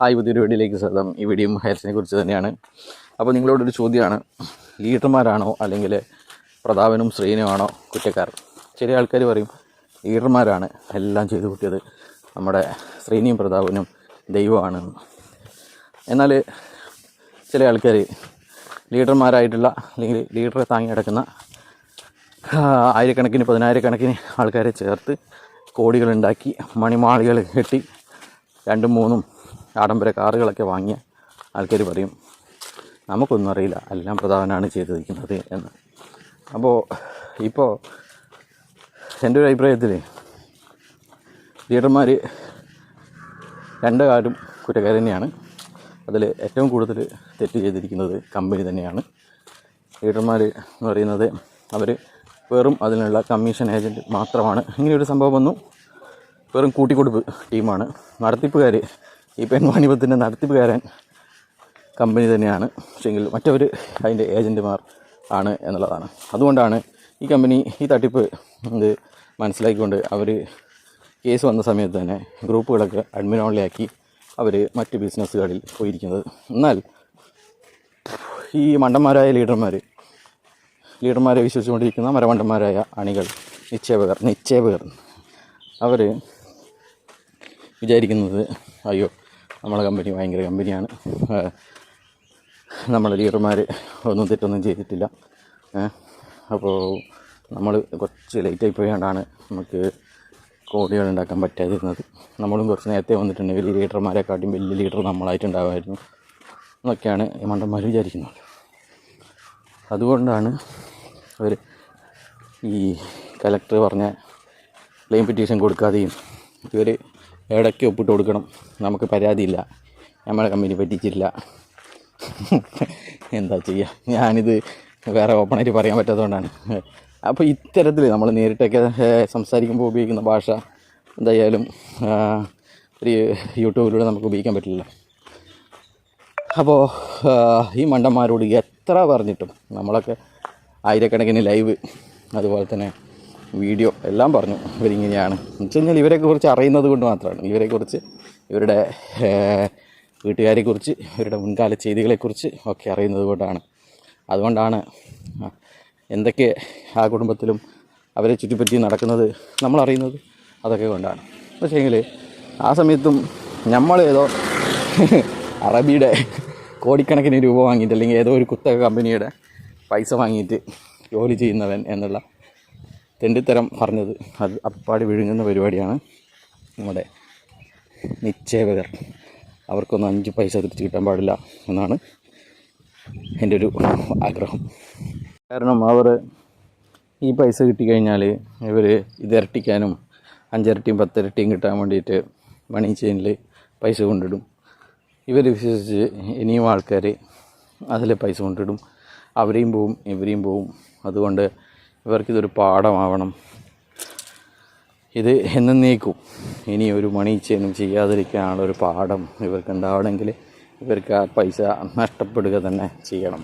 Hi, പുതിയൊരു വീഡിയോയിലേക്ക് സ്വാഗതം. ഈ വീഡിയോ ഹയർസിനെ കുറിച്ച് തന്നെയാണ്. അപ്പോൾ നിങ്ങളോടൊരു ചോദ്യമാണ്, ലീഡർമാരാണോ അല്ലെങ്കിൽ പ്രതാപനും ശ്രീനുമാണോ കുറ്റക്കാർ? ചില ആൾക്കാർ പറയും ലീഡർമാരാണ് എല്ലാം ചെയ്തു കൂട്ടിയത്, നമ്മുടെ ശ്രീനിയും പ്രതാപനും ദൈവമാണ്. എന്നാൽ ചില ആൾക്കാർ ലീഡർമാരായിട്ടുള്ള അല്ലെങ്കിൽ ലീഡറെ താങ്ങി നടക്കുന്ന ആയിരക്കണക്കിന് പതിനായിരക്കണക്കിന് ആൾക്കാരെ ചേർത്ത് കോടികളുണ്ടാക്കി മണിമാളികൾ കെട്ടി 2-3 ആഡംബര കാറുകളൊക്കെ വാങ്ങിയ ആൾക്കാർ പറയും നമുക്കൊന്നും അറിയില്ല, എല്ലാം പ്രധാനമാണ് ചെയ്തിരിക്കുന്നത് എന്ന്. ഇപ്പോൾ എൻ്റെ ഒരു അഭിപ്രായത്തിൽ ലീഡർമാർ 2 കാര്യം കുറ്റക്കാർ തന്നെയാണ്. അതിൽ ഏറ്റവും കൂടുതൽ തെറ്റ് ചെയ്തിരിക്കുന്നത് കമ്പനി തന്നെയാണ്. ലീഡർമാർ എന്ന് പറയുന്നത് അവർ വെറും അതിനുള്ള കമ്മീഷൻ ഏജൻറ്റ് മാത്രമാണ്. ഇങ്ങനെയൊരു സംഭവം വന്നു, വെറും കൂട്ടിക്കൊടുപ്പ് ടീമാണ്. നടത്തിപ്പുകാർ, ഈ പെൺവാണിഭത്തിൻ്റെ നടത്തിപ്പുകാരൻ കമ്പനി തന്നെയാണ്. പക്ഷേങ്കിൽ മറ്റവർ അതിൻ്റെ ഏജൻറ്റുമാർ ആണ് എന്നുള്ളതാണ്. അതുകൊണ്ടാണ് ഈ കമ്പനി ഈ തട്ടിപ്പ് ഇത് മനസ്സിലാക്കിക്കൊണ്ട് അവർ കേസ് വന്ന സമയത്ത് തന്നെ ഗ്രൂപ്പുകളൊക്കെ അഡ്മിൻ ഓൺലി ആക്കി അവർ മറ്റ് ബിസിനസ്സുകളിൽ പോയിരിക്കുന്നത്. എന്നാൽ ഈ മണ്ടന്മാരായ ലീഡർമാരെ വിശ്വസിച്ചുകൊണ്ടിരിക്കുന്ന മരമണ്ടന്മാരായ അണികൾ, നിക്ഷേപകർ അവർ വിചാരിക്കുന്നത് അയ്യോ നമ്മളെ കമ്പനി ഭയങ്കര കമ്പനിയാണ്, നമ്മളെ ലീഡർമാർ ഒന്നും തെറ്റൊന്നും ചെയ്തിട്ടില്ല, അപ്പോൾ നമ്മൾ കുറച്ച് ലേറ്റായി പോയാണ്ടാണ് നമുക്ക് കോടികൾ ഉണ്ടാക്കാൻ പറ്റാതിരുന്നത്, നമ്മളും കുറച്ച് നേരത്തെ വന്നിട്ടുണ്ടെങ്കിൽ ലീഡർമാരെക്കാട്ടിയും വലിയ ലീഡർ നമ്മളായിട്ടുണ്ടാകുമായിരുന്നു എന്നൊക്കെയാണ് ഈ മണ്ടന്മാർ വിചാരിക്കുന്നത്. അതുകൊണ്ടാണ് അവർ ഈ കലക്ടർ പറഞ്ഞ ക്ലെയിം പെറ്റീഷൻ കൊടുക്കാതെയും ഇവർ ഇടയ്ക്ക് ഒപ്പിട്ട് കൊടുക്കണം, നമുക്ക് പരാതിയില്ല, നമ്മളെ കമ്പനി പറ്റിച്ചില്ല, എന്താ ചെയ്യുക, ഞാനിത് വേറെ ഓപ്പണായിട്ട് പറയാൻ പറ്റാത്തതുകൊണ്ടാണ്. അപ്പോൾ ഇത്തരത്തിൽ നമ്മൾ നേരിട്ടൊക്കെ സംസാരിക്കുമ്പോൾ ഉപയോഗിക്കുന്ന ഭാഷ എന്തായാലും ഒരു യൂട്യൂബിലൂടെ നമുക്ക് ഉപയോഗിക്കാൻ പറ്റില്ല. അപ്പോൾ ഈ മണ്ടന്മാരോട് എത്ര പറഞ്ഞിട്ടും നമ്മളൊക്കെ ആയിരക്കണക്കിന് ലൈവ് അതുപോലെ തന്നെ വീഡിയോ എല്ലാം പറഞ്ഞു ഇവരിങ്ങനെയാണ് എന്ന് വെച്ച് കഴിഞ്ഞാൽ ഇവരെക്കുറിച്ച് അറിയുന്നത് കൊണ്ട് മാത്രമാണ്. ഇവരെക്കുറിച്ച്, ഇവരുടെ വീട്ടുകാരെക്കുറിച്ച്, ഇവരുടെ മുൻകാല ചെയ്തികളെക്കുറിച്ച് ഒക്കെ അറിയുന്നത് കൊണ്ടാണ്. അതുകൊണ്ടാണ് എന്തൊക്കെ ആ കുടുംബത്തിലും അവരെ ചുറ്റിപ്പറ്റി നടക്കുന്നത് നമ്മളറിയുന്നത്, അതൊക്കെ കൊണ്ടാണ്. പക്ഷേങ്കിൽ ആ സമയത്തും നമ്മളേതോ അറബിയുടെ കോടിക്കണക്കിന് രൂപ വാങ്ങിയിട്ട് അല്ലെങ്കിൽ ഏതോ ഒരു കുത്തക കമ്പനിയുടെ പൈസ വാങ്ങിയിട്ട് ജോലി ചെയ്യുന്നവൻ എന്നുള്ള തെണ്ടിത്തരം പറഞ്ഞത് അത് അപ്പാടി വിഴുങ്ങുന്ന പരിപാടിയാണ് നമ്മുടെ നിക്ഷേപകർ. അവർക്കൊന്നും 5 പൈസ തിരിച്ച് കിട്ടാൻ പാടില്ല എന്നാണ് എൻ്റെ ഒരു ആഗ്രഹം. കാരണം അവർ ഈ പൈസ കിട്ടിക്കഴിഞ്ഞാൽ ഇവർ ഇതിരട്ടിക്കാനും 5 ഇരട്ടിയും 10 ഇരട്ടിയും കിട്ടാൻ വേണ്ടിയിട്ട് മണി ചെയിനിൽ പൈസ കൊണ്ടിടും. ഇവർ വിശ്വസിച്ച് ഇനിയും ആൾക്കാർ അതിൽ പൈസ കൊണ്ടിടും. അവരെയും പോവും ഇവരെയും പോവും. അതുകൊണ്ട് ഇവർക്കിതൊരു പാഠമാവണം. ഇത് എന്നേക്കും ഇനി ഒരു മണി ചെയിനും ചെയ്യാതിരിക്കാനുള്ള ഒരു പാഠം ഇവർക്ക് ഉണ്ടാവണമെങ്കിൽ ഇവർക്ക് ആ പൈസ നഷ്ടപ്പെടുക തന്നെ ചെയ്യണം.